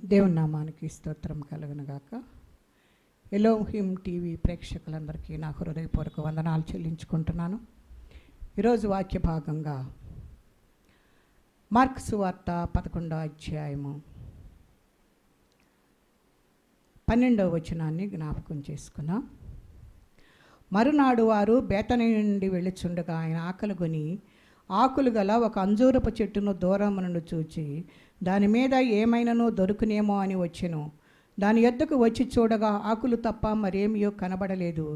దేవుని నామానికి స్తోత్రం కలుగునుగాక. ఎలోహిం టీవీ ప్రేక్షకులందరికీ నా హృదయపూర్వక వందనాలు చెల్లించుకుంటున్నాను. ఈరోజు వాక్య భాగంగా మార్కు సువార్త 11వ అధ్యాయము 12వ వచనాన్ని జ్ఞాపకం చేసుకున్నాం. మరునాడు వారు బేతనీ నుండి వెళ్ళుచుండగా ఆయన ఆకలిగొని ఆకులు గల ఒక అంజూరపు చెట్టును దూరము నుండి చూచి దాని మీద ఏమైనానో దొరుకునేమో అని వచ్చెను. దాని యొద్దకు వచ్చి చూడగా ఆకులు తప్ప మరేమియో కనబడలేదు.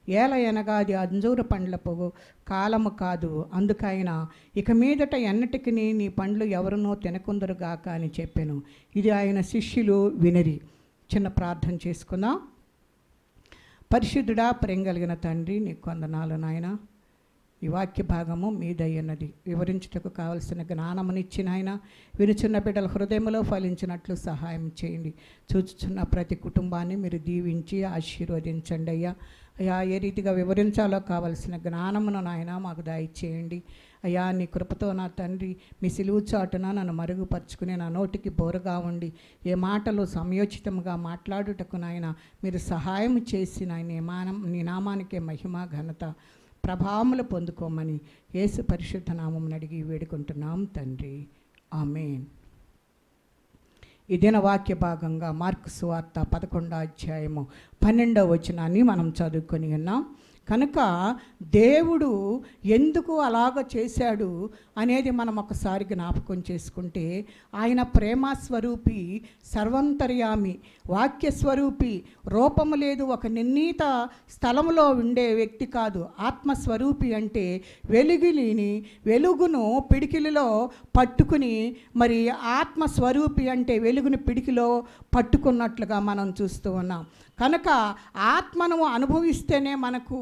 ఏలయనగా అది అంజూర పండ్లకు కాలము కాదు. అందుకైనా ఇక మీదట ఎన్నటికి నీ పండ్లు ఎవరినో తినకుందరుగాక అని చెప్పాను. ఇది ఆయన శిష్యులు వినిరి. చిన్న ప్రార్థన చేసుకుందాం. పరిశుద్ధుడా, ప్రేమ కలిగిన తండ్రి, నీకు వందనాలు నాయన. ఈ వాక్య భాగము మీదయ్యన్నది వివరించుటకు కావలసిన జ్ఞానమునిచ్చిన ఆయన వినుచున్న బిడ్డల హృదయంలో ఫలించినట్లు సహాయం చేయండి. చూచుచున్న ప్రతి కుటుంబాన్ని మీరు దీవించి ఆశీర్వదించండి అయ్యా. అయ్యా, ఏ రీతిగా వివరించాలో కావలసిన జ్ఞానమును నాయన మాకు దయచేయండి అయ్యా. నీ కృపతో నా తండ్రి మీ సిలువు చాటున నన్ను మరుగుపరుచుకుని నా నోటికి బోరుగా ఉండి ఏ మాటలు సమయోచితంగా మాట్లాడుటకు నాయన మీరు సహాయం చేసి నాయన నీ నామానికే మహిమ ఘనత ప్రభావములు పొందుకోమని యేసు పరిశుద్ధ నామమును అడిగి వేడుకుంటున్నాం తండ్రి, ఆమేన్. ఈ దిన వాక్య భాగంగా మార్కు సువార్త 11వ అధ్యాయము 12వ వచనాన్ని మనం చదువుకొని ఉన్నాం. కనుక దేవుడు ఎందుకు అలాగ చేశాడు అనేది మనం ఒకసారి జ్ఞాపకం చేసుకుంటే, ఆయన ప్రేమస్వరూపి, సర్వంతర్యామి, వాక్యస్వరూపి, రూపము లేదు, ఒక నిర్ణీత స్థలంలో ఉండే వ్యక్తి కాదు. ఆత్మస్వరూపి అంటే వెలుగుని వెలుగును పిడికిలిలో పట్టుకుని, మరి ఆత్మస్వరూపి అంటే వెలుగుని పిడికిలో పట్టుకున్నట్లుగా మనం చూస్తూ ఉన్నాం. కనుక ఆత్మను అనుభవిస్తేనే మనకు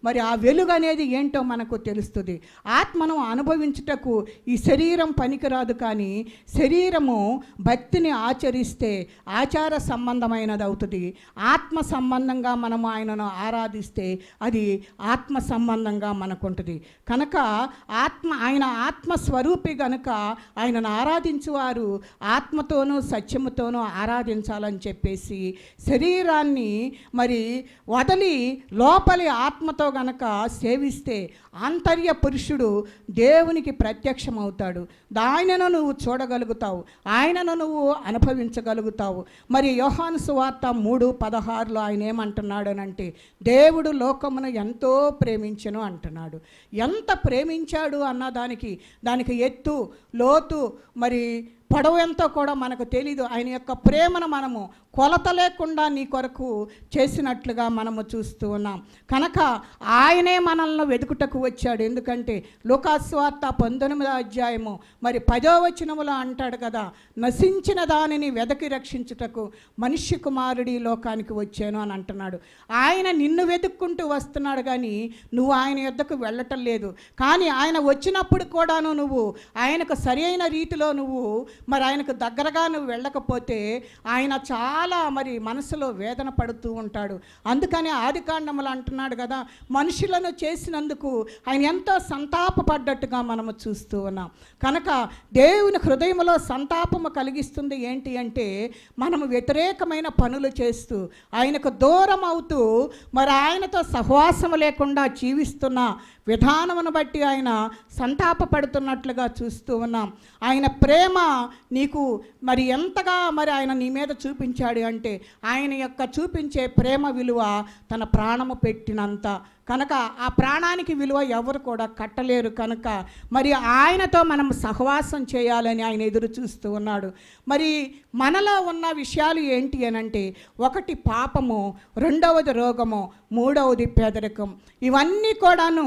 మరి ఆ వెలుగు అనేది ఏంటో మనకు తెలుస్తుంది. ఆత్మను అనుభవించుటకు ఈ శరీరం పనికిరాదు, కానీ శరీరము భక్తిని ఆచరిస్తే ఆచార సంబంధమైనది అవుతుంది. ఆత్మ సంబంధంగా మనము ఆయనను ఆరాధిస్తే అది ఆత్మ సంబంధంగా మనకుంటుంది. కనుక ఆయన ఆత్మస్వరూపి కనుక ఆయనను ఆరాధించువారు ఆత్మతోనూ సత్యముతోనూ ఆరాధించాలని చెప్పేసి శరీరాన్ని మరి వదలి లోపలి ఆత్మతో గనక సేవిస్తే ఆంతర్య పురుషుడు దేవునికి ప్రత్యక్షమవుతాడు. ఆయనను నువ్వు చూడగలుగుతావు, ఆయనను నువ్వు అనుభవించగలుగుతావు. మరి యోహాను సువార్త 3:16 ఆయన ఏమంటున్నాడు అనంటే, దేవుడు లోకమును ఎంతో ప్రేమించెను అంటున్నాడు. ఎంత ప్రేమించాడు అన్న దానికి ఎత్తు, లోతు, మరి పొడవు ఎంతో కూడా మనకు తెలీదు. ఆయన యొక్క ప్రేమను మనము కొలత లేకుండా నీ కొరకు చేసినట్లుగా మనము చూస్తూ ఉన్నాం. కనుక ఆయనే మనల్ని వెతుకుటకు వచ్చాడు. ఎందుకంటే లూకాసు వార్త 19వ అధ్యాయము మరి 10వ వచనములో అంటాడు కదా, నశించిన దానిని వెదకి రక్షించుటకు మనుష్య కుమారుడి లోకానికి వచ్చాను అని అంటున్నాడు. ఆయన నిన్ను వెతుక్కుంటూ వస్తున్నాడు, కానీ నువ్వు ఆయన యొద్దకు వెళ్ళటం లేదు. కానీ ఆయన వచ్చినప్పుడు కూడాను నువ్వు ఆయనకు సరి అయిన రీతిలో నువ్వు మరి ఆయనకు దగ్గరగా నువ్వు వెళ్ళకపోతే ఆయన చాలా మరి మనసులో వేదన పడుతూ ఉంటాడు. అందుకని ఆదికాండములు అంటున్నాడు కదా, మనుషులను చేసినందుకు ఆయన ఎంతో సంతాపపడ్డట్టుగా మనము చూస్తూ ఉన్నాం. కనుక దేవుని హృదయంలో సంతాపము కలిగిస్తుంది ఏంటి అంటే, మనము వ్యతిరేకమైన పనులు చేస్తూ ఆయనకు దూరం అవుతూ మరి ఆయనతో సహవాసము లేకుండా జీవిస్తున్న విధానమును బట్టి ఆయన సంతాపపడుతున్నట్లుగా చూస్తూ ఉన్నాం. ఆయన ప్రేమ నీకు మరి ఎంతగా మరి ఆయన నీ మీద చూపించాడు అంటే, ఆయన యొక్క చూపించే ప్రేమ విలువ తన ప్రాణము పెట్టినంత. కనుక ఆ ప్రాణానికి విలువ ఎవరు కూడా కట్టలేరు. కనుక మరి ఆయనతో మనం సహవాసం చేయాలని ఆయన ఎదురు చూస్తూ ఉన్నాడు. మరి మనలో ఉన్న విషయాలు ఏంటి అనంటే, ఒకటి పాపము, రెండవది రోగము, మూడవది పేదరికం. ఇవన్నీ కూడాను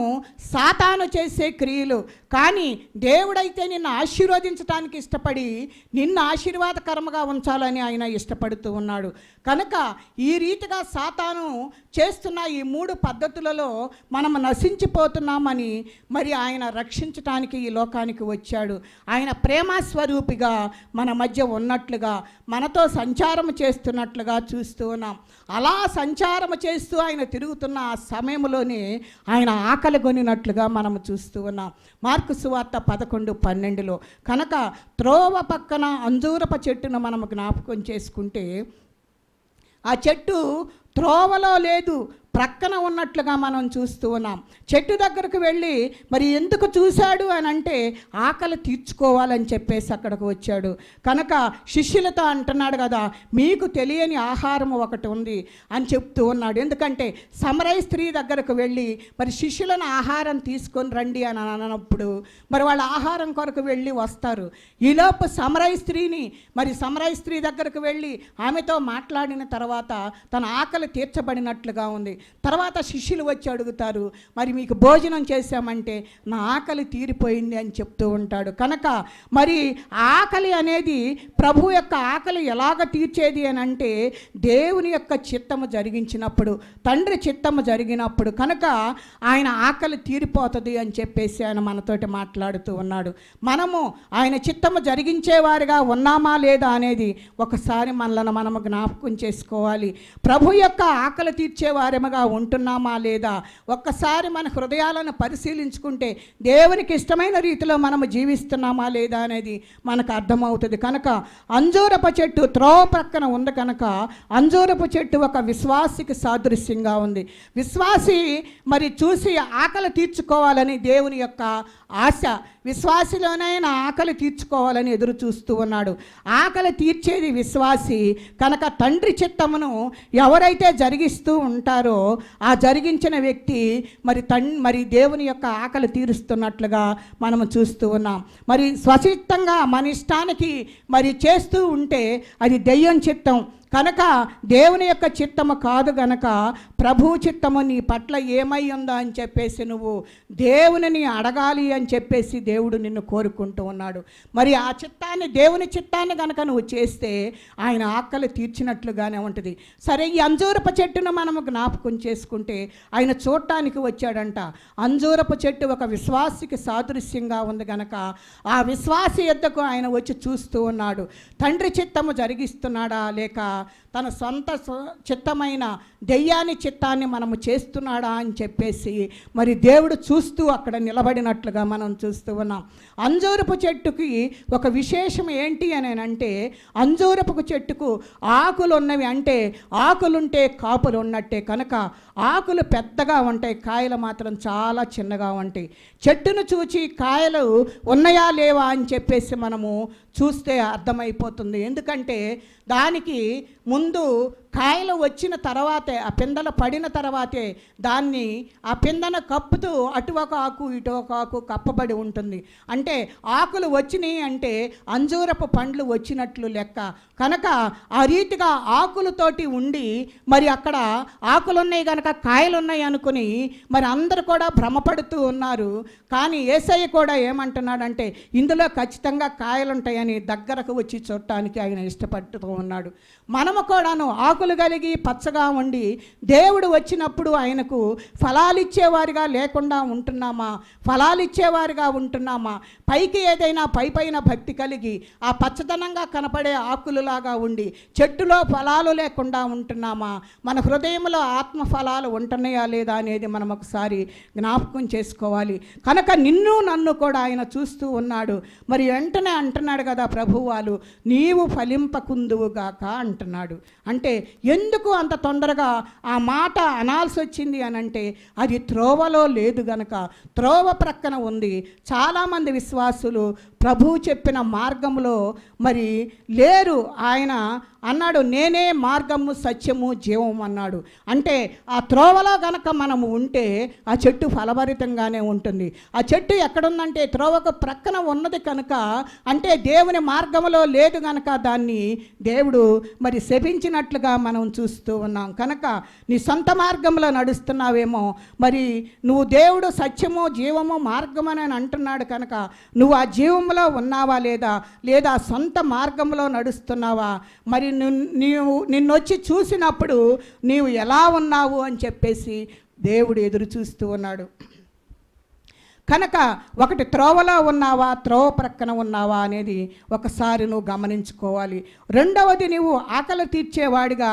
సాతాను చేసే క్రియలు. కానీ దేవుడైతే నిన్ను ఆశీర్వదించడానికి ఇష్టపడి నిన్ను ఆశీర్వాదకరంగా ఉంచాలని ఆయన ఇష్టపడుతూ ఉన్నాడు. కనుక ఈ రీతిగా సాతాను చేస్తున్న ఈ 3 పద్ధతులలో మనం నశించిపోతున్నామని మరి ఆయన రక్షించటానికి ఈ లోకానికి వచ్చాడు. ఆయన ప్రేమ స్వరూపిగా మన మధ్య ఉన్నట్లుగా, మనతో సంచారం చేస్తున్నట్లుగా చూస్తూ ఉన్నాం. అలా సంచారం చేస్తూ ఆయన తిరుగుతున్న ఆ సమయంలోనే ఆయన ఆకలి కొనినట్లుగా మనం చూస్తూ ఉన్నాం. మార్కు సువార్త 11:12లో కనుక త్రోవ పక్కన అంజూరపు చెట్టును మనం జ్ఞాపకం చేసుకుంటే, ఆ చెట్టు త్రోవలో లేదు, ప్రక్కన ఉన్నట్లుగా మనం చూస్తూ ఉన్నాం. చెట్టు దగ్గరకు వెళ్ళి మరి ఎందుకు చూశాడు అని అంటే ఆకలి తీర్చుకోవాలని చెప్పేసి అక్కడికి వచ్చాడు. కనుక శిష్యులతో అంటున్నాడు కదా, మీకు తెలియని ఆహారం ఒకటి ఉంది అని చెప్తూ ఉన్నాడు. ఎందుకంటే సమరయ స్త్రీ దగ్గరకు వెళ్ళి మరి శిష్యులను ఆహారం తీసుకొని రండి అని అన్నప్పుడు మరి వాళ్ళ ఆహారం కొరకు వెళ్ళి వస్తారు. ఈలోపు సమరయ స్త్రీ దగ్గరకు వెళ్ళి ఆమెతో మాట్లాడిన తర్వాత తన ఆకలి తీర్చబడినట్లుగా ఉంది. తర్వాత శిష్యులు వచ్చి అడుగుతారు, మరి మీకు భోజనం చేశామంటే నా ఆకలి తీరిపోయింది అని చెప్తూ ఉంటాడు. కనుక మరి ఆకలి అనేది ప్రభు యొక్క ఆకలి ఎలాగ తీర్చేది అని అంటే దేవుని యొక్క చిత్తము జరిగించినప్పుడు, తండ్రి చిత్తము జరిగినప్పుడు కనుక ఆయన ఆకలి తీరిపోతుంది అని చెప్పేసి ఆయన మనతోటి మాట్లాడుతూ ఉన్నాడు. మనము ఆయన చిత్తము జరిగించేవారిగా ఉన్నామా లేదా అనేది ఒకసారి మనము జ్ఞాపకం చేసుకోవాలి. ప్రభు యొక్క ఆకలి తీర్చేవారేమో ఉంటున్నామా లేదా ఒక్కసారి మన హృదయాలను పరిశీలించుకుంటే దేవునికి ఇష్టమైన రీతిలో మనము జీవిస్తున్నామా లేదా అనేది మనకు అర్థమవుతుంది. కనుక అంజూరపు చెట్టు త్రోవ ప్రక్కన ఉంది కనుక అంజూరపు చెట్టు ఒక విశ్వాసికి సాదృశ్యంగా ఉంది. విశ్వాసి మరి చూసి ఆకలి తీర్చుకోవాలని దేవుని యొక్క ఆశ, విశ్వాసిలోనైనా ఆకలి తీర్చుకోవాలని ఎదురు చూస్తూ ఉన్నాడు. ఆకలి తీర్చేది విశ్వాసి కనుక తండ్రి చిత్తమును ఎవరైతే జరిగిస్తూ ఉంటారో ఆ జరిగించిన వ్యక్తి మరి దేవుని యొక్క ఆకలి తీరుస్తున్నట్లుగా మనము చూస్తూ ఉన్నాం. మరి స్వచిత్తంగా మన ఇష్టానికి మరి చేస్తూ ఉంటే అది దెయ్యం చిత్తం. కనుక దేవుని యొక్క చిత్తము కాదు గనక ప్రభు చిత్తము నీ పట్ల ఏమై ఉందో అని చెప్పేసి నువ్వు దేవునిని అడగాలి అని చెప్పేసి దేవుడు నిన్ను కోరుకుంటూ ఉన్నాడు. మరి ఆ చిత్తాన్ని, దేవుని చిత్తాన్ని కనుక నువ్వు చేస్తే ఆయన ఆకలి తీర్చినట్లుగానే ఉంటుంది. సరే, ఈ అంజూరపు చెట్టును మనము జ్ఞాపకం చేసుకుంటే ఆయన చూడటానికి వచ్చాడంట. అంజూరపు చెట్టు ఒక విశ్వాసికి సాదృశ్యంగా ఉంది కనుక ఆ విశ్వాసి యొద్దకు ఆయన వచ్చి చూస్తూ ఉన్నాడు. తండ్రి చిత్తము జరిగిస్తున్నాడా లేక తన సొంత చిత్తమైన దెయ్యాని చిత్తాన్ని మనము చేస్తున్నాడా అని చెప్పేసి మరి దేవుడు చూస్తూ అక్కడ నిలబడినట్లుగా మనం చూస్తూ ఉన్నాం. అంజూరపు చెట్టుకి ఒక విశేషం ఏంటి అని అంటే అంజూరపు చెట్టుకు ఆకులు ఉన్నవి, అంటే ఆకులుంటే కాపులు ఉన్నట్టే. కనుక ఆకులు పెద్దగా ఉంటాయి, కాయలు మాత్రం చాలా చిన్నగా ఉంటాయి. చెట్టును చూచి కాయలు ఉన్నాయా లేవా అని చెప్పేసి మనము చూస్తే అర్థమైపోతుంది. ఎందుకంటే దానికి ముందు కాయలు వచ్చిన తర్వాతే, ఆ పిందెలు పడిన తర్వాతే దాన్ని ఆ పిందెను కప్పుతూ అటు ఒక ఆకు ఇటు ఒక ఆకు కప్పబడి ఉంటుంది. అంటే ఆకులు వచ్చినాయి అంటే అంజూరపు పండ్లు వచ్చినట్లు లెక్క. కనుక ఆ రీతిగా ఆకులతోటి ఉండి మరి అక్కడ ఆకులున్నాయి కనుక కాయలున్నాయి అనుకుని మరి అందరూ కూడా భ్రమపడుతూ ఉన్నారు. కానీ యేసయ్య కూడా ఏమంటున్నాడంటే ఇందులో ఖచ్చితంగా కాయలుంటాయని దగ్గరకు వచ్చి చూడటానికి ఆయన ఇష్టపడుతూ ఉన్నాడు. మనము కూడాను ఆకులు కలిగి పచ్చగా ఉండి దేవుడు వచ్చినప్పుడు ఆయనకు ఫలాలిచ్చేవారిగా లేకుండా ఉంటున్నామా, ఫలాలిచ్చేవారిగా ఉంటున్నామా, పైకి ఏదైనా పైపైన భక్తి కలిగి ఆ పచ్చదనంగా కనపడే ఆకులులాగా ఉండి చెట్టులో ఫలాలు లేకుండా ఉంటున్నామా, మన హృదయంలో ఆత్మ ఫలాలు ఉంటున్నాయా లేదా అనేది మనం ఒకసారి జ్ఞాపకం చేసుకోవాలి. కనుక నిన్ను నన్ను కూడా ఆయన చూస్తూ ఉన్నాడు. మరి వెంటనే అంటున్నాడు కదా ప్రభువాలు, నీవు ఫలింపకుందువుగాక అంటున్నాడు. అంటే ఎందుకు అంత తొందరగా ఆ మాట అనాల్సి వచ్చింది అని అంటే అది త్రోవలో లేదు గనక, త్రోవ ప్రక్కన ఉంది. చాలామంది విశ్వాసులు ప్రభువు చెప్పిన మార్గంలో మరి లేరు. ఆయన అన్నాడు, నేనే మార్గము సత్యము జీవము అన్నాడు. అంటే ఆ త్రోవలో గనక మనము ఉంటే ఆ చెట్టు ఫలభరితంగానే ఉంటుంది. ఆ చెట్టు ఎక్కడుందంటే త్రోవకు ప్రక్కన ఉన్నది కనుక, అంటే దేవుని మార్గంలో లేదు కనుక దాన్ని దేవుడు మరి శపించినట్లుగా మనం చూస్తూ ఉన్నాం. కనుక నీ సొంత మార్గంలో నడుస్తున్నావేమో, మరి నువ్వు దేవుడు సత్యము జీవము మార్గమని అంటున్నాడు కనుక నువ్వు ఆ జీవంలో ఉన్నావా లేదా సొంత మార్గంలో నడుస్తున్నావా? మరి నిన్నొచ్చి చూసినప్పుడు నీవు ఎలా ఉన్నావు అని చెప్పేసి దేవుడు ఎదురు చూస్తూ ఉన్నాడు. కనుక ఒకటి త్రోవలో ఉన్నావా, త్రోవ ప్రక్కన ఉన్నావా అనేది ఒకసారి నువ్వు గమనించుకోవాలి. రెండవది, నువ్వు ఆకలి తీర్చేవాడిగా,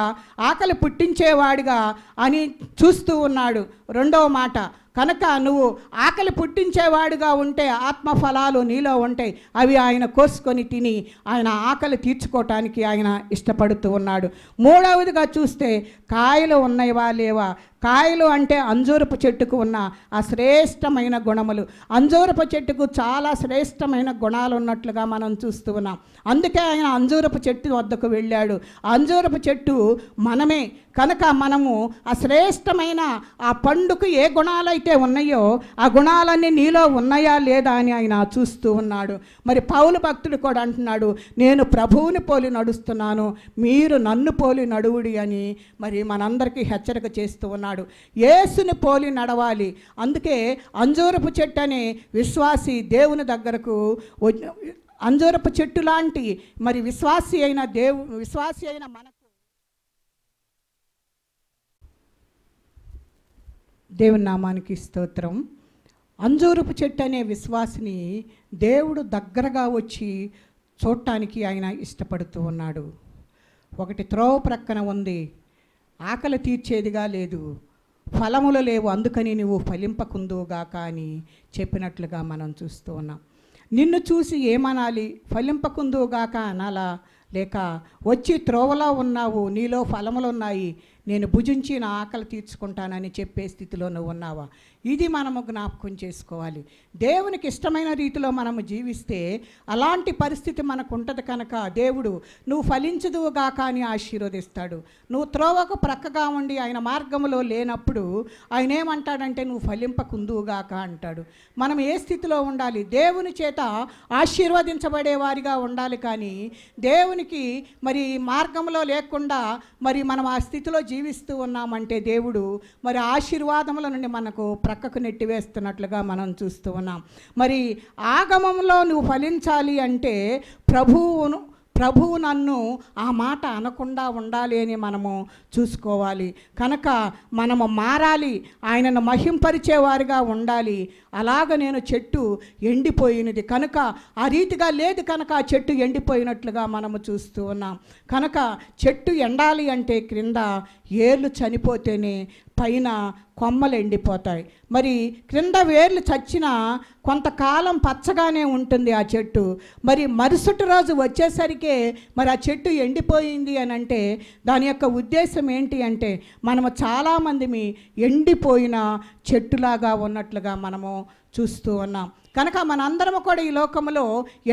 ఆకలి పుట్టించేవాడిగా అని చూస్తూ ఉన్నాడు. రెండవ మాట, కనుక నువ్వు ఆకలి పుట్టించేవాడిగా ఉంటే ఆత్మఫలాలు నీలో ఉంటాయి. అవి ఆయన కోసుకొని తిని ఆయన ఆకలి తీర్చుకోవటానికి ఆయన ఇష్టపడుతూ ఉన్నాడు. మూడవదిగా చూస్తే కాయలు ఉన్నాయవా లేవా. కాయలు అంటే అంజూరపు చెట్టుకు ఉన్న ఆ శ్రేష్టమైన గుణములు. అంజూరపు చెట్టుకు చాలా శ్రేష్టమైన గుణాలు ఉన్నట్లుగా మనం చూస్తూ ఉన్నాం. అందుకే ఆయన అంజూరపు చెట్టు వద్దకు వెళ్ళాడు. అంజూరపు చెట్టు మనమే. కనుక మనము ఆ శ్రేష్టమైన ఆ పండుకు ఏ గుణాలైతే ఉన్నాయో ఆ గుణాలన్నీ నీలో ఉన్నాయా లేదా అని ఆయన చూస్తూ ఉన్నాడు. మరి పౌలు భక్తుడు కూడా అంటున్నాడు, నేను ప్రభువుని పోలి నడుస్తున్నాను, మీరు నన్ను పోలి నడువుడి అని మరి మనందరికీ హెచ్చరిక చేస్తూ ఉన్నాడు. యేసుని పోలి నడవాలి. అందుకే అంజూరపు చెట్టు అనే విశ్వాసి దేవుని దగ్గరకు, అంజూరపు చెట్టు లాంటి మరి విశ్వాసి అయిన మనకు దేవుని నామానికి స్తోత్రం. అంజూరపు చెట్టు అనే విశ్వాసిని దేవుడు దగ్గరగా వచ్చి చూడటానికి ఆయన ఇష్టపడుతూ ఉన్నాడు. ఒకటి త్రోవ ప్రక్కన ఉంది, ఆకలి తీర్చేదిగా లేదు, ఫలములు లేవు, అందుకని నువ్వు ఫలింపకుందువుగాక అని చెప్పినట్లుగా మనం చూస్తూ ఉన్నాం. నిన్ను చూసి ఏమనాలి? ఫలింపకుందువుగాక అనాలా, లేక వచ్చి త్రోవలో ఉన్నావు, నీలో ఫలములు ఉన్నాయి, నేను భుజించి నా ఆకలి తీర్చుకుంటానని చెప్పే స్థితిలో నువ్వు ఉన్నావా? ఇది మనము జ్ఞాపకం చేసుకోవాలి. దేవునికి ఇష్టమైన రీతిలో మనము జీవిస్తే అలాంటి పరిస్థితి మనకు ఉంటుంది. కనుక దేవుడు నువ్వు ఫలించదువుగాక అని ఆశీర్వదిస్తాడు. నువ్వు త్రోవకు ప్రక్కగా ఉండి ఆయన మార్గంలో లేనప్పుడు ఆయన ఏమంటాడంటే నువ్వు ఫలింపకుందువుగాక అంటాడు. మనం ఏ స్థితిలో ఉండాలి? దేవుని చేత ఆశీర్వదించబడేవారిగా ఉండాలి. కానీ దేవునికి మరి మార్గంలో లేకుండా మరి మనం ఆ స్థితిలో జీవిస్తూ ఉన్నామంటే దేవుడు మరి ఆశీర్వాదముల నుండి మనకు ప్రక్కకు నెట్టివేస్తున్నట్లుగా మనం చూస్తూ ఉన్నాం. మరి ఆగమంలో నువ్వు ఫలించాలి అంటే ప్రభువు నన్ను ఆ మాట అనకుండా ఉండాలి అని మనము చూసుకోవాలి. కనుక మనము మారాలి, ఆయనను మహింపరిచేవారిగా ఉండాలి. అలాగ నేను చెట్టు ఎండిపోయినది కనుక ఆ రీతిగా లేదు కనుక ఆ చెట్టు ఎండిపోయినట్లుగా మనము చూస్తూ ఉన్నాం. కనుక చెట్టు ఎండాలి అంటే క్రింద ఏర్లు చనిపోతేనే పైన కొమ్మలు ఎండిపోతాయి. మరి క్రింద వేర్లు చచ్చినా కొంతకాలం పచ్చగానే ఉంటుంది ఆ చెట్టు. మరి మరుసటి రోజు వచ్చేసరికే మరి ఆ చెట్టు ఎండిపోయింది అని అంటే దాని యొక్క ఉద్దేశం ఏంటి అంటే మనము చాలామంది ఎండిపోయిన చెట్టులాగా ఉన్నట్లుగా మనము చూస్తూ ఉన్నాం. కనుక మనందరము కూడా ఈ లోకంలో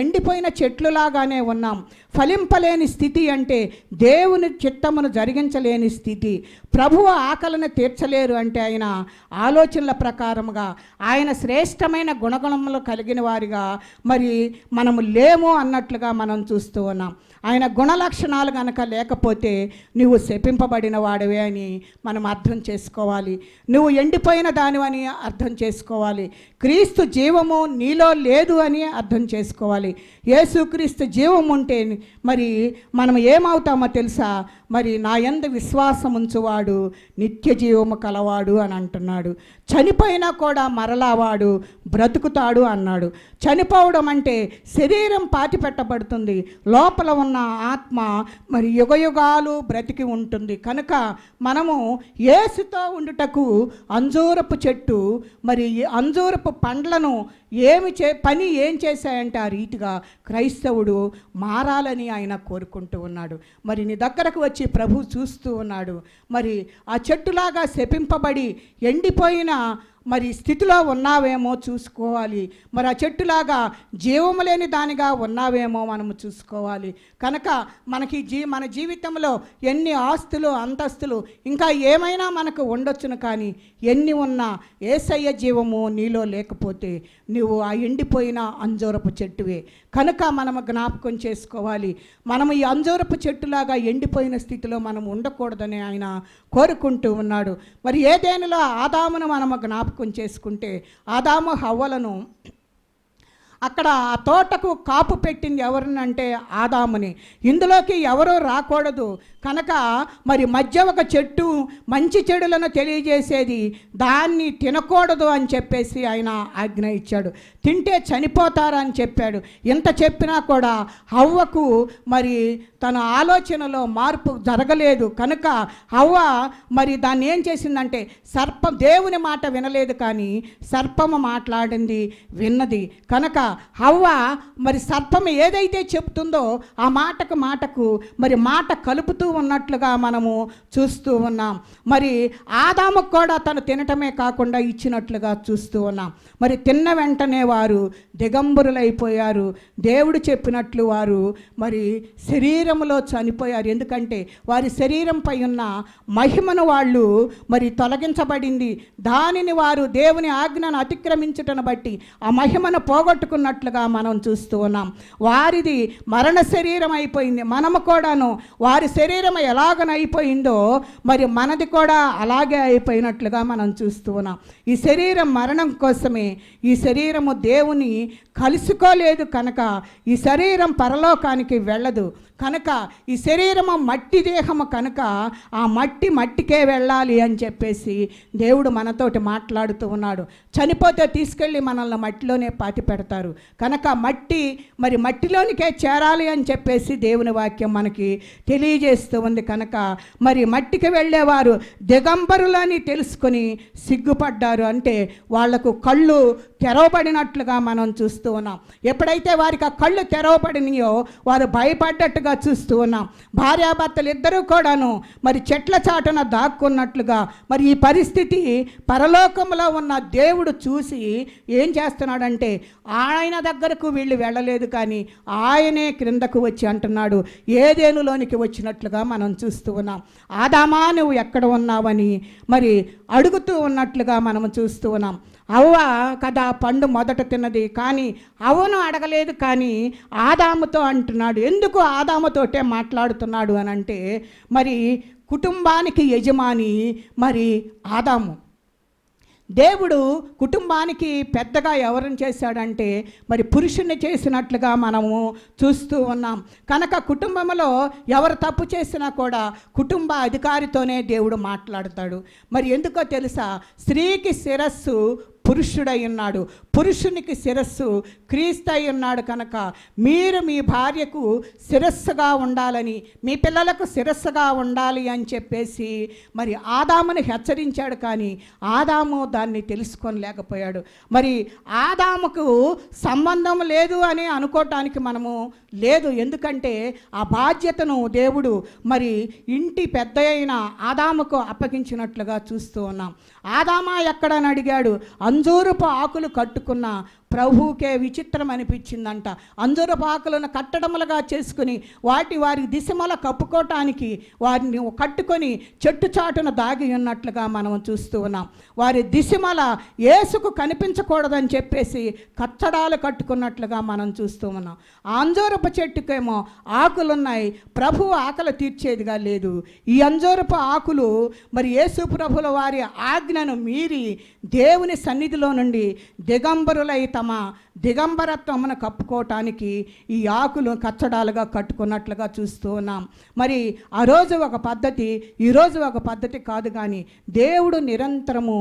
ఎండిపోయిన చెట్లులాగానే ఉన్నాం. ఫలింపలేని స్థితి అంటే దేవుని చిత్తమును జరిగించలేని స్థితి. ప్రభువు ఆకలిని తీర్చలేరు అంటే ఆయన ఆలోచనల ప్రకారముగా ఆయన శ్రేష్టమైన గుణగణములు కలిగిన వారిగా మరి మనము లేము అన్నట్లుగా మనం చూస్తూ ఉన్నాం. ఆయన గుణలక్షణాలు కనుక లేకపోతే నువ్వు శపింపబడిన వాడివే అని మనం అర్థం చేసుకోవాలి. నువ్వు ఎండిపోయిన దానివని అర్థం చేసుకోవాలి. క్రీస్తు జీవము నీలో లేదు అని అర్థం చేసుకోవాలి. యేసుక్రీస్తు జీవం ఉంటే మరి మనం ఏమవుతామో తెలుసా? మరి నా యందు విశ్వాసం ఉంచువాడు నిత్య జీవము కలవాడు అని అంటున్నాడు. చనిపోయినా కూడా మరలా వాడు బ్రతుకుతాడు అన్నాడు. చనిపోవడం అంటే శరీరం పాతి పెట్టబడుతుంది, లోపల ఉన్న ఆత్మ మరి యుగయుగాలు బ్రతికి ఉంటుంది. కనుక మనము యేసుతో ఉండుటకు అంజూరపు చెట్టు మరి అంజూరపు పండ్లను పని ఏం చేశాయంటే ఆ రీతిగా క్రైస్తవుడు మారాలని ఆయన కోరుకుంటూ ఉన్నాడు. మరి నీ దగ్గరకు వచ్చి ప్రభు చూస్తూ ఉన్నాడు. మరి ఆ చెట్టులాగా శపింపబడి ఎండిపోయిన మరి స్థితిలో ఉన్నావేమో చూసుకోవాలి. మరి ఆ చెట్టులాగా జీవము లేని దానిగా ఉన్నావేమో మనము చూసుకోవాలి. కనుక మనకి మన జీవితంలో ఎన్ని ఆస్తులు అంతస్తులు ఇంకా ఏమైనా మనకు ఉండొచ్చును, కానీ ఎన్ని ఉన్నా యేసయ్య జీవము నీలో లేకపోతే నువ్వు ఆ ఎండిపోయిన అంజూరపు చెట్టువే. కనుక మనము జ్ఞాపకం చేసుకోవాలి, మనము ఈ అంజూరపు చెట్టులాగా ఎండిపోయిన స్థితిలో మనం ఉండకూడదని ఆయన కోరుకుంటూ ఉన్నాడు. మరి ఏదేనిలో ఆదామును మనము జ్ఞాపకం చేసుకుంటే ఆదాము హవ్వలను అక్కడ ఆ తోటకు కాపు పెట్టింది ఎవరినంటే ఆదాముని. ఇందులోకి ఎవరూ రాకూడదు కనుక మరి మధ్య ఒక చెట్టు మంచి చెడులను తెలియజేసేది, దాన్ని తినకూడదు అని చెప్పేసి ఆయన ఆజ్ఞ ఇచ్చాడు. తింటే చనిపోతారని చెప్పాడు. ఇంత చెప్పినా కూడా హవ్వకు మరి తన ఆలోచనలో మార్పు జరగలేదు కనుక హవ్వ మరి దాన్ని ఏం చేసిందంటే దేవుని మాట వినలేదు కానీ సర్పము మాట్లాడింది విన్నది కనుక హవ్వ మరి సర్పము ఏదైతే చెప్తుందో ఆ మాటకు మరి మాట కలుపుతూ ఉన్నట్లుగా మనము చూస్తూ ఉన్నాం. మరి ఆదాముకు కూడా తను తినటమే కాకుండా ఇచ్చినట్లుగా చూస్తూ ఉన్నాం. మరి తిన్న వెంటనే వారు దిగంబరులైపోయారు. దేవుడు చెప్పినట్లు వారు మరి శరీరంలో చనిపోయారు. ఎందుకంటే వారి శరీరంపై ఉన్న మహిమను వాళ్ళు మరి తొలగించబడింది. దానిని వారు దేవుని ఆజ్ఞను అతిక్రమించుటను బట్టి ఆ మహిమను పోగొట్టుకున్నట్లుగా మనం చూస్తూ ఉన్నాం. వారిది మరణ శరీరం అయిపోయింది. మనము కూడాను వారి శరీరం ఎలాగనైపోయిందో మరి మనది కూడా అలాగే అయిపోయినట్లుగా మనం చూస్తూ ఉన్నాం. ఈ శరీరం మరణం కోసమే. ఈ శరీరము దేవుని కలుసుకోలేదు కనుక ఈ శరీరం పరలోకానికి వెళ్ళదు కనుక ఈ శరీరము మట్టి దేహము కనుక ఆ మట్టికే వెళ్ళాలి అని చెప్పేసి దేవుడు మనతోటి మాట్లాడుతూ ఉన్నాడు. చనిపోతే తీసుకెళ్ళి మనల్ని మట్టిలోనే పాతి పెడతారు కనుక మరి మట్టిలోనికే చేరాలి అని చెప్పేసి దేవుని వాక్యం మనకి తెలియజేస్తూ ఉంది. కనుక మరి మట్టికి వెళ్ళేవారు దిగంబరులని తెలుసుకొని సిగ్గుపడ్డారు. అంటే వాళ్లకు కళ్ళు తెరవబడినట్లుగా మనం చూస్తూ ఉన్నాం. ఎప్పుడైతే వారికి ఆ కళ్ళు తెరవబడినాయో వారు భయపడ్డట్టుగా చూస్తూ ఉన్నాం. భార్యాభర్తలు ఇద్దరూ కూడాను మరి చెట్ల చాటున దాక్కున్నట్లుగా మరి ఈ పరిస్థితి పరలోకంలో ఉన్న దేవుడు చూసి ఏం చేస్తున్నాడంటే ఆయన దగ్గరకు వీళ్ళు వెళ్ళలేదు కానీ ఆయనే క్రిందకు వచ్చి అంటున్నాడు, ఏదేనులోనికి వచ్చినట్లుగా మనం చూస్తూ ఉన్నాం. ఆదామా నువ్వు ఎక్కడ ఉన్నావని మరి అడుగుతూ ఉన్నట్లుగా మనం చూస్తూ ఉన్నాం. అవ్వ కదా పండు మొదట తిన్నది కానీ అవ్వను అడగలేదు కానీ ఆదాముతో అంటున్నాడు. ఎందుకు ఆదాముతోటే మాట్లాడుతున్నాడు అని అంటే మరి కుటుంబానికి యజమాని మరి ఆదాము. దేవుడు కుటుంబానికి పెద్దగా ఎవరిని చేశాడంటే మరి పురుషుణ్ణి చేసినట్లుగా మనము చూస్తూ ఉన్నాం. కనుక కుటుంబంలో ఎవరు తప్పు చేసినా కూడా కుటుంబ అధికారితోనే దేవుడు మాట్లాడతాడు. మరి ఎందుకో తెలుసా, స్త్రీకి శిరస్సు పురుషుడై ఉన్నాడు, పురుషునికి శిరస్సు క్రీస్తు అయి ఉన్నాడు. కనుక మీరు మీ భార్యకు శిరస్సుగా ఉండాలని, మీ పిల్లలకు శిరస్సుగా ఉండాలి అని చెప్పేసి మరి ఆదామును హెచ్చరించాడు. కానీ ఆదాము దాన్ని తెలుసుకోలేకపోయాడు. మరి ఆదాముకు సంబంధం లేదు అని అనుకోవటానికి మనము లేదు. ఎందుకంటే ఆ బాధ్యతను దేవుడు మరి ఇంటి పెద్ద అయిన ఆదాముకు అప్పగించినట్లుగా చూస్తూ ఉన్నాం. ఆదామా ఎక్కడని అడిగాడు. అంజూరపు ఆకులు కట్టుకున్న ప్రభువుకే విచిత్రం అనిపించిందంట. అంజూరపు ఆకులను కట్టడములుగా చేసుకుని వారి దిశమల కప్పుకోవటానికి వారిని కట్టుకొని చెట్టు చాటున దాగి ఉన్నట్లుగా మనం చూస్తూ ఉన్నాం. వారి దిశమల యేసుకు కనిపించకూడదని చెప్పేసి కచ్చడాలు కట్టుకున్నట్లుగా మనం చూస్తూ ఉన్నాం. ఆ అంజూరపు చెట్టుకేమో ఆకులున్నాయి, ప్రభువు ఆకలి తీర్చేదిగా లేదు. ఈ అంజూరపు ఆకులు మరి యేసు ప్రభుల వారి ఆజ్ఞను మీరి దేవుని సన్నిధిలో నుండి దిగంబరులై తమ దిగంబరత్వమును కప్పుకోవటానికి ఈ ఆకులు కచ్చడాలుగా కట్టుకున్నట్లుగా చూస్తూ ఉన్నాం. మరి ఆ రోజు ఒక పద్ధతి, ఈరోజు ఒక పద్ధతి కాదు కానీ దేవుడు నిరంతరము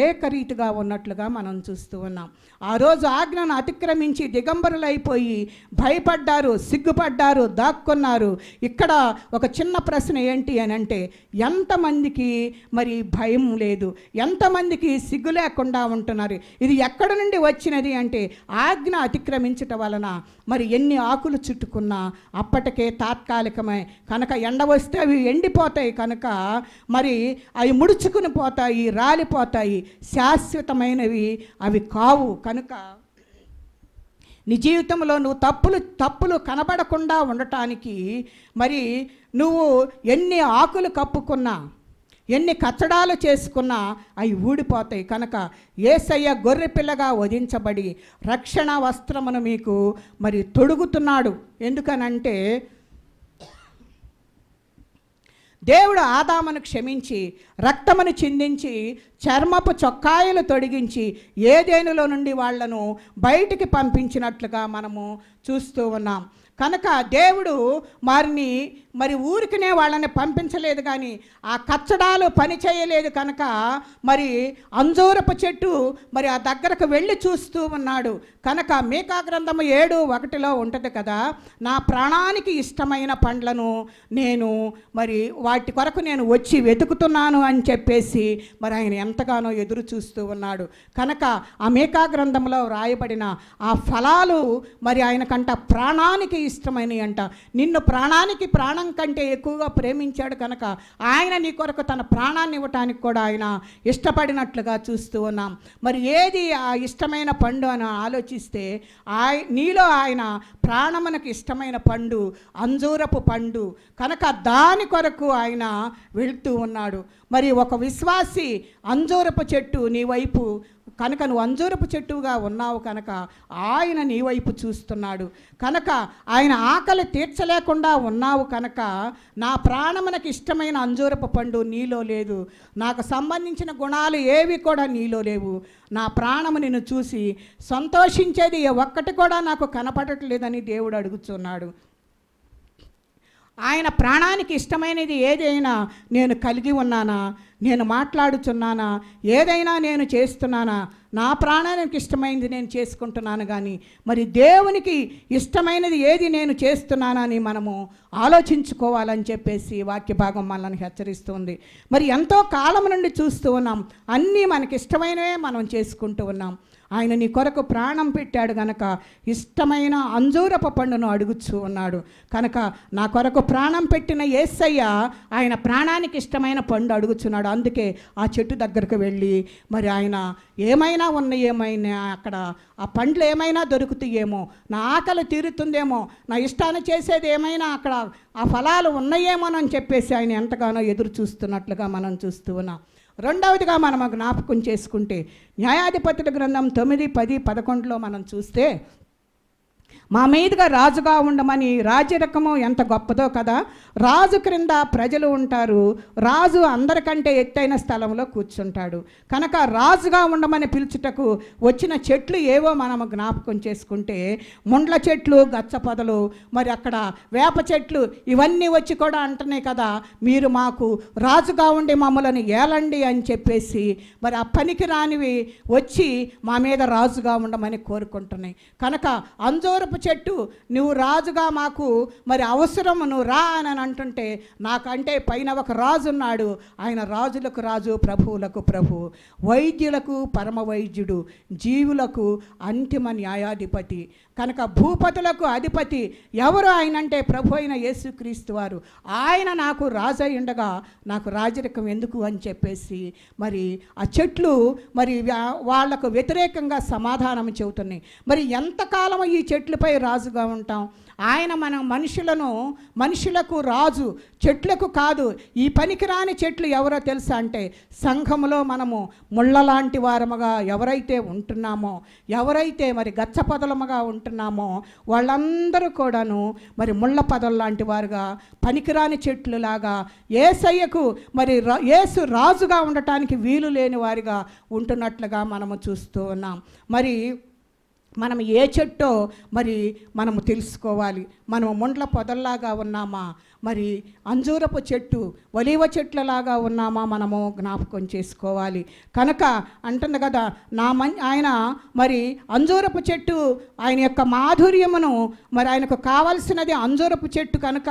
ఏకరీతిగా ఉన్నట్లుగా మనం చూస్తూ ఉన్నాం. ఆ రోజు ఆజ్ఞను అతిక్రమించి దిగంబరులైపోయి భయపడ్డారు, సిగ్గుపడ్డారు, దాక్కున్నారు. ఇక్కడ ఒక చిన్న ప్రశ్న ఏంటి అని అంటే, ఎంతమందికి మరి భయం లేదు, ఎంతమందికి సిగ్గు లేకుండా ఉంటున్నారు? ఇది ఎక్కడ నుండి వచ్చినది అంటే ఆజ్ఞ అతిక్రమించటం వలన మరి ఎన్ని ఆకులు చుట్టుకున్నా అప్పటికే తాత్కాలికమే కనుక ఎండ వస్తే అవి ఎండిపోతాయి కనుక మరి అవి ముడుచుకుని పోతాయి, రాలిపోతాయి. శాశ్వతమైనవి అవి కావు. కనుక నీ జీవితంలో నువ్వు తప్పులు కనబడకుండా ఉండటానికి మరి నువ్వు ఎన్ని ఆకులు కప్పుకున్నా, ఎన్ని కచ్చడాలు చేసుకున్నా అవి ఊడిపోతాయి. కనుక యేసయ్య గొర్రెపిల్లగా వధించబడి రక్షణ వస్త్రమును మీకు మరి తొడుగుతున్నాడు. ఎందుకనంటే దేవుడు ఆదామును క్షమించి రక్తమును చిందించి చర్మపు చొక్కాయలు తొడిగించి ఏదెనులో నుండి వాళ్లను బయటికి పంపించినట్లుగా మనము చూస్తూ ఉన్నాం. కనుక దేవుడు మరి ఊరికనే వాళ్ళని పంపించలేదు, కానీ ఆ కచ్చడాలు పని చేయలేదు కనుక మరి అంజూరపు చెట్టు మరి ఆ దగ్గరకు వెళ్ళి చూస్తూ ఉన్నాడు. కనుక మీకా గ్రంథము 7:1 ఉంటుంది కదా, నా ప్రాణానికి ఇష్టమైన పండ్లను నేను మరి వాటి కొరకు నేను వచ్చి వెతుకుతున్నాను అని చెప్పేసి మరి ఆయన ఎంతగానో ఎదురు చూస్తూ ఉన్నాడు. కనుక ఆ మీకా గ్రంథంలో వ్రాయబడిన ఆ ఫలాలు మరి ఆయనకంట ప్రాణానికి ఇష్టమైనవి అంట. నిన్ను ప్రాణం కంటే ఎక్కువగా ప్రేమించాడు కనుక ఆయన నీ కొరకు తన ప్రాణాన్ని ఇవ్వటానికి కూడా ఆయన ఇష్టపడినట్లుగా చూస్తూ ఉన్నాం. మరి ఏది ఆ ఇష్టమైన పండు అని ఆలోచిస్తే నీలో ఆయన ప్రాణమునకు ఇష్టమైన పండు అంజూరపు పండు కనుక దాని కొరకు ఆయన వెళ్తూ ఉన్నాడు. మరి ఒక విశ్వాసి అంజూరపు చెట్టు నీ వైపు కనుక నువ్వు అంజూరపు చెట్టుగా ఉన్నావు కనుక ఆయన నీ వైపు చూస్తున్నాడు. కనుక ఆయన ఆకలి తీర్చలేకుండా ఉన్నావు కనుక నా ప్రాణమునకు ఇష్టమైన అంజూరపు పండు నీలో లేదు, నాకు సంబంధించిన గుణాలు ఏవి కూడా నీలో లేవు, నా ప్రాణము నిన్ను చూసి సంతోషించేది ఒక్కటి కూడా నాకు కనపడట్లేదని దేవుడు అడుగుతున్నాడు. ఆయన ప్రాణానికి ఇష్టమైనది ఏదైనా నేను కలిగి ఉన్నానా, నేను మాట్లాడుచున్నానా, ఏదైనా నేను చేస్తున్నానా, నా ప్రాణానికి ఇష్టమైనది నేను చేసుకుంటున్నాను. కానీ మరి దేవునికి ఇష్టమైనది ఏది నేను చేస్తున్నానని మనము ఆలోచించుకోవాలని చెప్పేసి వాక్య భాగం మనల్ని హెచ్చరిస్తుంది. మరి ఎంతో కాలం నుండి చూస్తూ ఉన్నాం, అన్నీ మనకి ఇష్టమైనవే మనం చేసుకుంటూ ఉన్నాం. ఆయన నీ కొరకు ప్రాణం పెట్టాడు కనుక ఇష్టమైన అంజూరపు పండును అడుగుచూ ఉన్నాడు. కనుక నా కొరకు ప్రాణం పెట్టిన యేసయ్య ఆయన ప్రాణానికి ఇష్టమైన పండు అడుగుచున్నాడు. అందుకే ఆ చెట్టు దగ్గరకు వెళ్ళి మరి ఆయన ఏమైనా ఏమైనా అక్కడ ఆ పండ్లు ఏమైనా దొరుకుతాయేమో, నా ఆకలి తీరుతుందేమో, నా ఇష్టాన్ని చేసేది ఏమైనా అక్కడ ఆ ఫలాలు ఉన్నాయేమోనని చెప్పేసి ఆయన ఎంతగానో ఎదురు చూస్తున్నట్లుగా మనం చూస్తూ ఉన్నాం. రెండవదిగా మనం జ్ఞాపకం చేసుకుంటే న్యాయాధిపతుల గ్రంథం 9, 10, 11లో మనం చూస్తే మా మీదుగా రాజుగా ఉండమని రాజరికము ఎంత గొప్పదో కదా, రాజు క్రింద ప్రజలు ఉంటారు, రాజు అందరికంటే ఎత్తైన స్థలంలో కూర్చుంటాడు. కనుక రాజుగా ఉండమని పిలుచుటకు వచ్చిన చెట్లు ఏవో మనం జ్ఞాపకం చేసుకుంటే ముండ్ల చెట్లు, గచ్చ పొదలు, మరి అక్కడ వేప చెట్లు ఇవన్నీ వచ్చి కూడా అంటున్నాయి కదా, మీరు మాకు రాజుగా ఉండి మమ్మల్ని ఏలండి అని చెప్పేసి మరి ఆ పనికి రానివి వచ్చి మా మీద రాజుగా ఉండమని కోరుకుంటున్నాయి. కనుక అంజూరపు చెట్టు నువ్వు రాజుగా మాకు మరి అవసరము, నువ్వు రా అని అంటుంటే నాకంటే పైన ఒక రాజు ఉన్నాడు, ఆయన రాజులకు రాజు, ప్రభువులకు ప్రభు, వైద్యులకు పరమ వైద్యుడు, జీవులకు అంతిమ న్యాయాధిపతి. కనుక భూపతులకు అధిపతి ఎవరు ఆయన అంటే ప్రభు అయిన యేసుక్రీస్తు వారు. ఆయన నాకు రాజు అయి ఉండగా నాకు రాజరికం ఎందుకు అని చెప్పేసి మరి ఆ చెట్లు మరి వాళ్లకు వ్యతిరేకంగా సమాధానం చెబుతున్నాయి. మరి ఎంతకాలం ఈ చెట్లపై రాజుగా ఉంటాం? ఆయన మన మనుషులకు రాజు, చెట్లకు కాదు. ఈ పనికిరాని చెట్లు ఎవరో తెలుసా అంటే సంఘములో మనము ముళ్ళలాంటి వారముగా ఎవరైతే ఉంటున్నామో, ఎవరైతే మరి గచ్చ పొదలముగా ఉంటున్నామో వాళ్ళందరూ కూడాను మరి ముళ్ళ పొదల లాంటి వారుగా, పనికిరాని చెట్లులాగా, యేసయ్యకు మరి యేసు రాజుగా ఉండటానికి వీలు లేని వారిగా ఉంటున్నట్లుగా మనము చూస్తూ ఉన్నాం. మరి మనం ఏ చెట్టో మరి మనము తెలుసుకోవాలి. మనము ముండ్ల పొదల్లాగా ఉన్నామా, మరి అంజూరపు చెట్టు, ఒలీవ చెట్లలాగా ఉన్నామా మనము జ్ఞాపకం చేసుకోవాలి. కనుక అంటుంది కదా, ఆయన మరి అంజూరపు చెట్టు, ఆయన యొక్క మాధుర్యమును మరి ఆయనకు కావలసినది అంజూరపు చెట్టు కనుక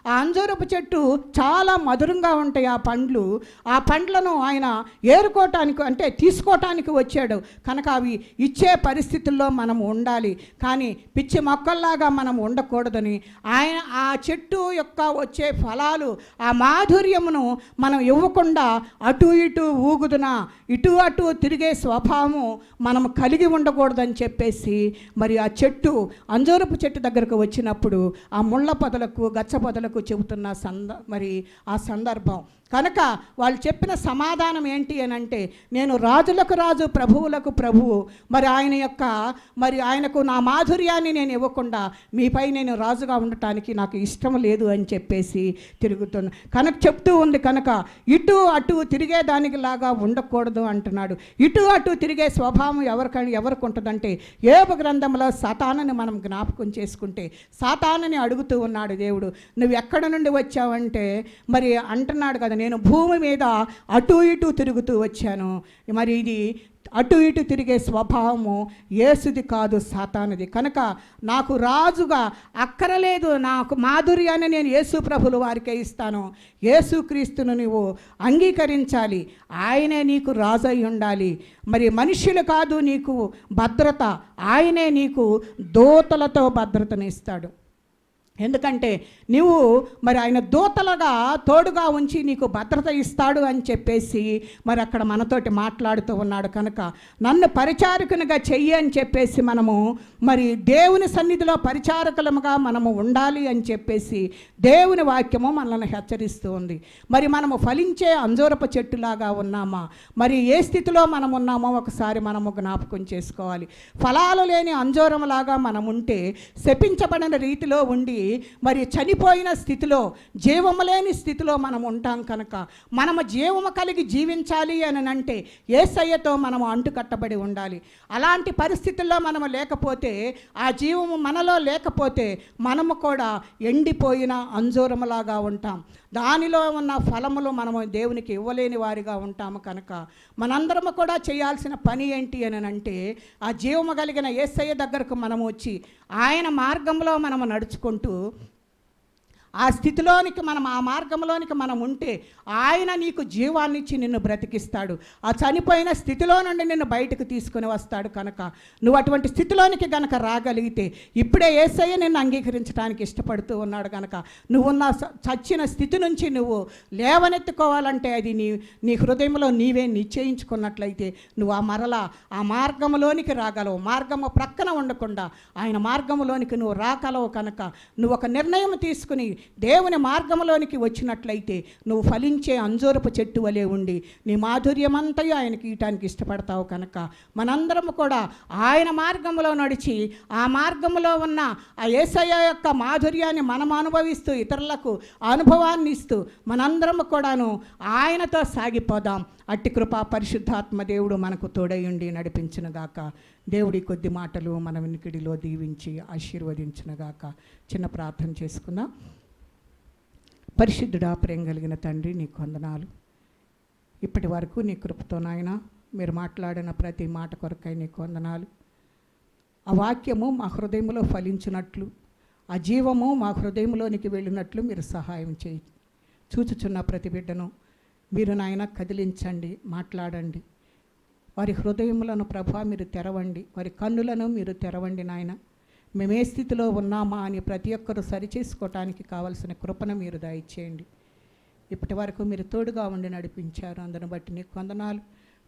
ఆ అంజూరపు చెట్టు చాలా మధురంగా ఉంటాయి ఆ పండ్లు. ఆ పండ్లను ఆయన ఏరుకోవటానికి అంటే తీసుకోవటానికి వచ్చాడు కనుక అవి ఇచ్చే పరిస్థితుల్లో మనం ఉండాలి. కానీ పిచ్చి మొక్కల్లాగా మనం ఉండకూడదని ఆయన ఆ చెట్టు యొక్క వచ్చే ఫలాలు, ఆ మాధుర్యమును మనం ఇవ్వకుండా అటు ఇటు ఊగుదున, ఇటు అటు తిరిగే స్వభావము మనం కలిగి ఉండకూడదని చెప్పేసి మరి ఆ చెట్టు అంజూరపు చెట్టు దగ్గరకు వచ్చినప్పుడు ఆ ముళ్ళ పొదలకు, గచ్చ పొదలకు చెబుతున్న మరి ఆ సందర్భం. కనుక వాళ్ళు చెప్పిన సమాధానం ఏంటి అని అంటే, నేను రాజులకు రాజు ప్రభువులకు ప్రభువు, మరి ఆయనకు నా మాధుర్యాన్ని నేను ఇవ్వకుండా మీపై నేను రాజుగా ఉండటానికి నాకు ఇష్టం లేదు అని చెప్పేసి తిరుగుతుంది. కనుక చెప్తూ ఉంది, కనుక ఇటు అటు తిరిగేదానికి లాగా ఉండకూడదు అంటున్నాడు. ఇటు అటు తిరిగే స్వభావం ఎవరికి ఉంటుందంటే, యోబు గ్రంథంలో సాతానుని మనం జ్ఞాపకం చేసుకుంటే సాతానుని అడుగుతూ ఉన్నాడు దేవుడు, నువ్వు ఎక్కడ నుండి వచ్చావంటే మరి అంటున్నాడు కదా, నేను భూమి మీద అటు ఇటు తిరుగుతూ వచ్చాను. మరి ఇది అటు ఇటు తిరిగే స్వభావము యేసుది కాదు, సాతానుది. కనుక నాకు రాజుగా అక్కరలేదు, నాకు మాధుర్యాన్ని నేను యేసు ప్రభుల వారికే ఇస్తాను. యేసుక్రీస్తును నువ్వు అంగీకరించాలి, ఆయనే నీకు రాజు అయి ఉండాలి. మరి మనుష్యులు కాదు నీకు భద్రత, ఆయనే నీకు దూతలతో భద్రతను ఇస్తాడు. ఎందుకంటే నువ్వు మరి ఆయన దూతలుగా తోడుగా ఉంచి నీకు భద్రత ఇస్తాడు అని చెప్పేసి మరి అక్కడ మనతోటి మాట్లాడుతూ ఉన్నాడు. కనుక నన్ను పరిచారకునిగా చెయ్యి అని చెప్పేసి మనము మరి దేవుని సన్నిధిలో పరిచారకులముగా మనము ఉండాలి అని చెప్పేసి దేవుని వాక్యము మనల్ని హెచ్చరిస్తూ ఉంది. మరి మనము ఫలించే అంజూరపు చెట్టులాగా ఉన్నామా, మరి ఏ స్థితిలో మనం ఉన్నామో ఒకసారి మనము జ్ఞాపకం చేసుకోవాలి. ఫలాలు లేని అంజూరంలాగా మనం ఉంటే, శపించబడిన రీతిలో ఉండి మరి చనిపోయిన స్థితిలో, జీవము లేని స్థితిలో మనం ఉంటాం. కనుక మనము జీవము కలిగి జీవించాలి అని అంటే యేసయ్యతో మనము అంటుకట్టబడి ఉండాలి. అలాంటి పరిస్థితుల్లో మనము లేకపోతే, ఆ జీవము మనలో లేకపోతే మనము కూడా ఎండిపోయిన అంజూరములాగా ఉంటాం. దానిలో ఉన్న ఫలములు మనము దేవునికి ఇవ్వలేని వారిగా ఉంటాము. కనుక మనందరము కూడా చేయాల్సిన పని ఏంటి అని అంటే, ఆ జీవము కలిగిన యేసయ్య దగ్గరకు మనము వచ్చి ఆయన మార్గంలో మనము నడుచుకుంటూ ఆ స్థితిలోనికి ఆ మార్గంలోనికి మనం ఉంటే ఆయన నీకు జీవాన్ని ఇచ్చి నిన్ను బ్రతికిస్తాడు. ఆ చనిపోయిన స్థితిలో నుండి నిన్ను బయటకు తీసుకుని వస్తాడు. కనుక నువ్వు అటువంటి స్థితిలోనికి గనక రాగలిగితే, ఇప్పుడే యేసయ్య నిన్ను అంగీకరించడానికి ఇష్టపడుతూ ఉన్నాడు. కనుక నువ్వున్న చచ్చిన స్థితి నుంచి నువ్వు లేవనెత్తుకోవాలంటే అది నీ హృదయంలో నీవే నిశ్చయించుకున్నట్లయితే నువ్వు ఆ మార్గంలోనికి రాగలవు. మార్గము ప్రక్కన ఉండకుండా ఆయన మార్గంలోనికి నువ్వు రాగలవు. కనుక నువ్వు ఒక నిర్ణయం తీసుకుని దేవుని మార్గంలోనికి వచ్చినట్లయితే నువ్వు ఫలించే అంజూరపు చెట్టు వలె ఉండి నీ మాధుర్యమంతయు ఆయనకి ఇయటానికి ఇష్టపడతావు. కనుక మనందరము కూడా ఆయన మార్గంలో నడిచి, ఆ మార్గంలో ఉన్న ఆ యేసయ్య యొక్క మాధుర్యాన్ని మనం అనుభవిస్తూ, ఇతరులకు అనుభవాన్ని ఇస్తూ మనందరము కూడాను ఆయనతో సాగిపోదాం. అట్టి కృపా పరిశుద్ధాత్మ దేవుడు మనకు తోడయుండి నడిపించునుగాక. దేవుడి కొద్ది మాటలు మన వినికిడిలో దీవించి ఆశీర్వదించునుగాక. చిన్న ప్రార్థన చేసుకుందాం. పరిశుద్ధుడా, ప్రేమ కలిగిన తండ్రి, నీకు వందనాలు. ఇప్పటి వరకు నీ కృపతో నాయన మీరు మాట్లాడిన ప్రతి మాట కొరకై నీకు వందనాలు. ఆ వాక్యము మా హృదయంలో ఫలించినట్లు, ఆ జీవము మా హృదయంలోనికి వెళ్ళినట్లు మీరు సహాయం చేయి. చూచుచున్న ప్రతి బిడ్డను మీరు నాయన కదిలించండి, మాట్లాడండి. వారి హృదయములను ప్రభా మీరు తెరవండి, వారి కన్నులను మీరు తెరవండి నాయన. మేము ఏ స్థితిలో ఉన్నామా అని ప్రతి ఒక్కరూ సరిచేసుకోవటానికి కావలసిన కృపను మీరు దయచేయండి. ఇప్పటి వరకు మీరు తోడుగా ఉండి నడిపించారు, అందును బట్టి నీకు వందనాలు.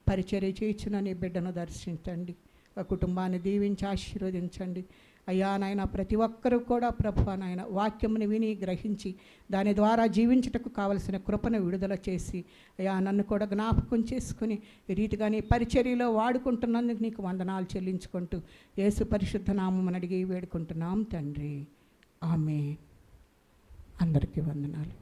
పరిచర్య చేయించిన నీ బిడ్డను దర్శించండి, ఆ కుటుంబాన్ని దీవించి ఆశీర్వదించండి. అయ్యా నాయన, ప్రతి ఒక్కరూ కూడా ప్రభువా నాయన వాక్యముని విని గ్రహించి దాని ద్వారా జీవించుటకు కావలసిన కృపను విడుదల చేసి, అయ్యా నన్ను కూడా జ్ఞాపకం చేసుకుని ఈ రీతిగా నీ పరిచర్యలో వాడుకుంటున్నందుకు నీకు వందనాలు చెల్లించుకుంటూ యేసు పరిశుద్ధ నామమున అడిగి వేడుకుంటున్నాం తండ్రి. ఆమేన్. అందరికీ వందనాలు.